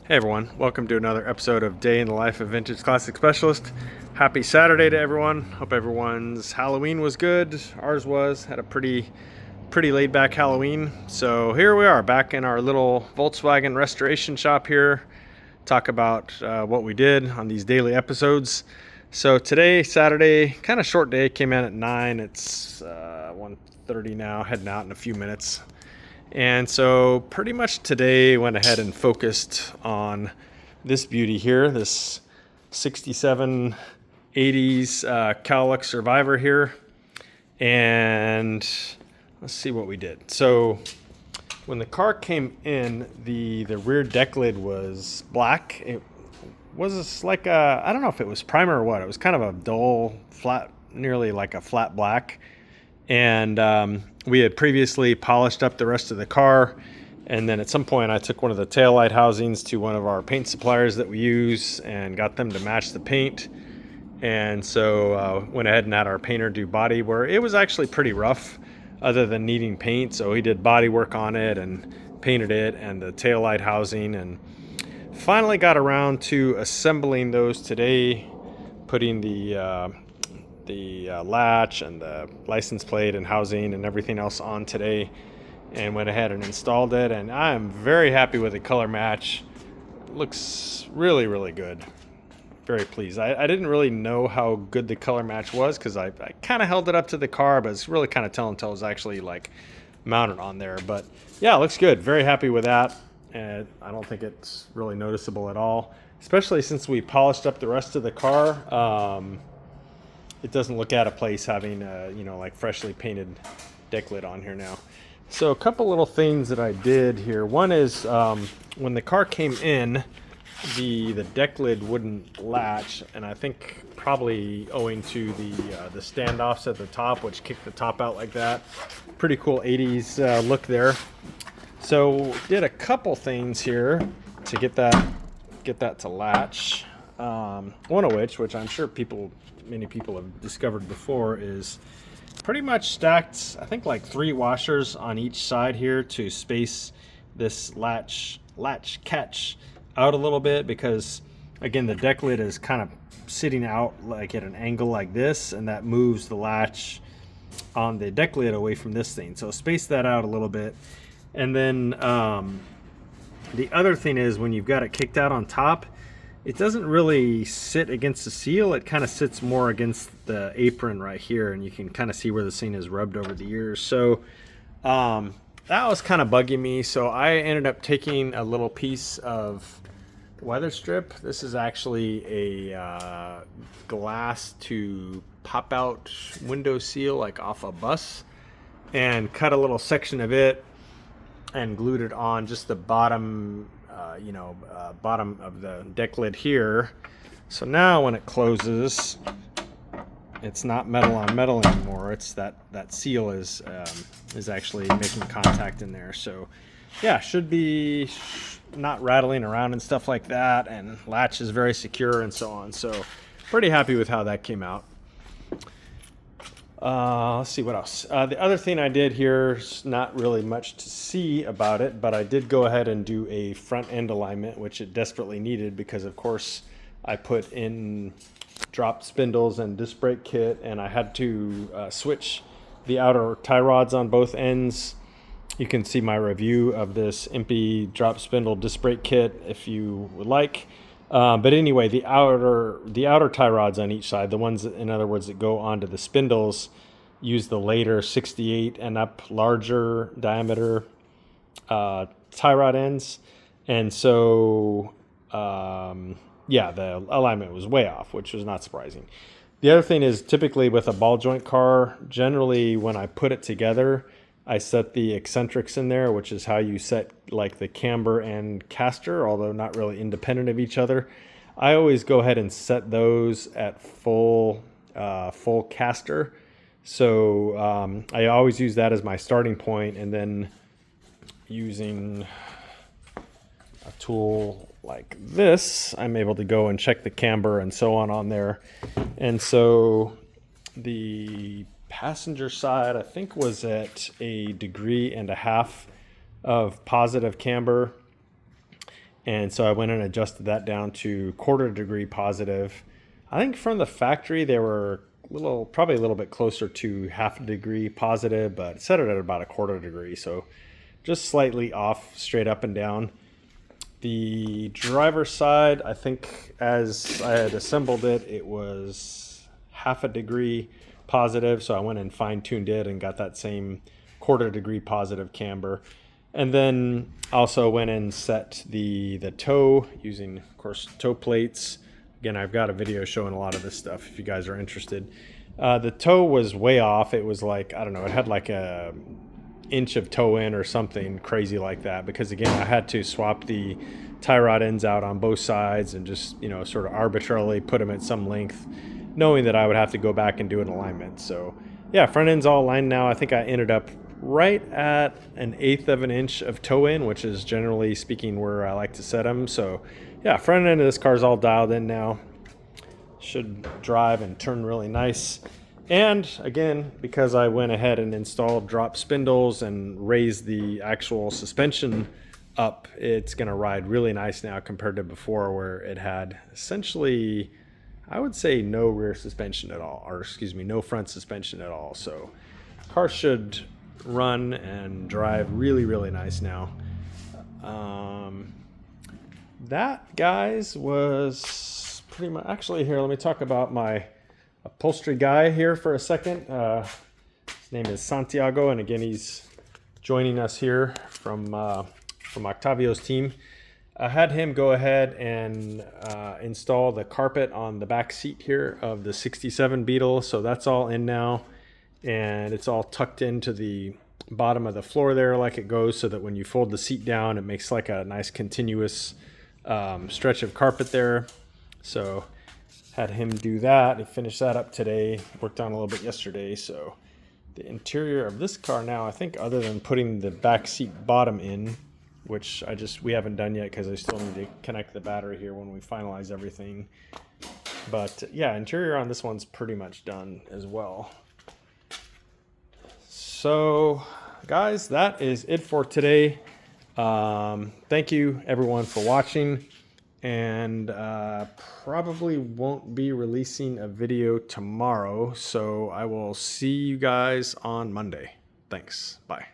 Hey everyone, welcome to another episode of Day in the Life of Vintage Classic Specialist. Happy Saturday to everyone. Hope everyone's Halloween was good. Ours was. Had a pretty laid back Halloween. So here we are back in our little Volkswagen restoration shop here. Talk about what we did on these daily episodes. So today, Saturday, kind of short day, came in at 9. It's 1:30 now, heading out in a few minutes. And so pretty much today went ahead and focused on this beauty here, this 67 80s Cowlux Survivor here. And let's see what we did. So when the car came in, the rear deck lid was black. It was like I don't know if it was primer or what. It was kind of a dull, flat, nearly like a flat black. And we had previously polished up the rest of the car, and then at some point I took one of the taillight housings to one of our paint suppliers that we use and got them to match the paint. And so went ahead and had our painter do body work. It was actually pretty rough other than needing paint, so he did body work on it and painted it and the taillight housing, and finally got around to assembling those today, putting the latch and the license plate and housing and everything else on today, and went ahead and installed it. And I am very happy with the color match. It looks really good. Very pleased. I didn't really know how good the color match was because I kind of held it up to the car, but it's really kind of tell until it was actually like mounted on there. But yeah, it looks good. Very happy with that. And I don't think it's really noticeable at all, especially since we polished up the rest of the car. It doesn't look out of place having like freshly painted deck lid on here now. So a couple little things that I did here. One is when the car came in, the deck lid wouldn't latch, and I think probably owing to the standoffs at the top, which kicked the top out like that. Pretty cool 80s look there. So did a couple things here to get that to latch. One of which I'm sure many people have discovered before, is pretty much stacked, I think like 3 washers on each side here to space this latch catch out a little bit, because again the deck lid is kind of sitting out like at an angle like this, and that moves the latch on the deck lid away from this thing. So space that out a little bit. And then the other thing is, when you've got it kicked out on top, it doesn't really sit against the seal. It kind of sits more against the apron right here, and you can kind of see where the thing is rubbed over the years. So that was kind of bugging me. So I ended up taking a little piece of weather strip. This is actually a glass to pop out window seal, like off a bus, and cut a little section of it and glued it on just the bottom bottom of the deck lid here. So now when it closes, it's not metal on metal anymore. It's that seal is actually making contact in there. So yeah, should be not rattling around and stuff like that, and latch is very secure and so on. So pretty happy with how that came out. Let's see what else. The other thing I did here is not really much to see about it, but I did go ahead and do a front end alignment, which it desperately needed, because of course I put in dropped spindles and disc brake kit, and I had to switch the outer tie rods on both ends. You can see my review of this Impy drop spindle disc brake kit if you would like. But anyway, the outer tie rods on each side, the ones, in other words, that go onto the spindles, use the later 68 and up larger diameter tie rod ends. And so, the alignment was way off, which was not surprising. The other thing is, typically with a ball joint car, generally when I put it together, I set the eccentrics in there, which is how you set like the camber and caster, although not really independent of each other. I always go ahead and set those at full caster. So I always use that as my starting point, and then using a tool like this, I'm able to go and check the camber and so on there. And so the passenger side, I think, was at 1.5 degrees of positive camber, And so I went and adjusted that down to 1/4 degree positive. I think from the factory they were probably a little bit closer to 1/2 degree positive, but set it at about a 1/4 degree. So just slightly off, straight up and down. The driver's side, I think as I had assembled it, it was 1/2 degree positive. So I went and fine tuned it and got that same 1/4 degree positive camber. And then also went and set the toe using, of course, toe plates. Again, I've got a video showing a lot of this stuff if you guys are interested. The toe was way off. It was like, I don't know, it had like a inch of toe in or something crazy like that, because again I had to swap the tie rod ends out on both sides and just, you know, sort of arbitrarily put them at some length, knowing that I would have to go back and do an alignment. So yeah, front end's all aligned now. I think I ended up right at 1/8 of an inch of toe in, which is generally speaking where I like to set them. So yeah, front end of this car is all dialed in now. Should drive and turn really nice. And again, because I went ahead and installed drop spindles and raised the actual suspension up, it's going to ride really nice now compared to before, where it had essentially, I would say, no rear suspension at all, or excuse me, no front suspension at all. So car should run and drive really, really nice now. That, guys, was pretty much, actually, here, let me talk about my upholstery guy here for a second. His name is Santiago, and again, he's joining us here from Octavio's team. I had him go ahead and install the carpet on the back seat here of the 67 Beetle. So that's all in now, and it's all tucked into the bottom of the floor there like it goes, so that when you fold the seat down, it makes like a nice continuous stretch of carpet there. So had him do that. He finished that up today, worked on a little bit yesterday. So the interior of this car now, I think, other than putting the back seat bottom in, which we haven't done yet because I still need to connect the battery here when we finalize everything. But yeah, interior on this one's pretty much done as well. So guys, that is it for today. Thank you everyone for watching, and probably won't be releasing a video tomorrow, so I will see you guys on Monday. Thanks. Bye.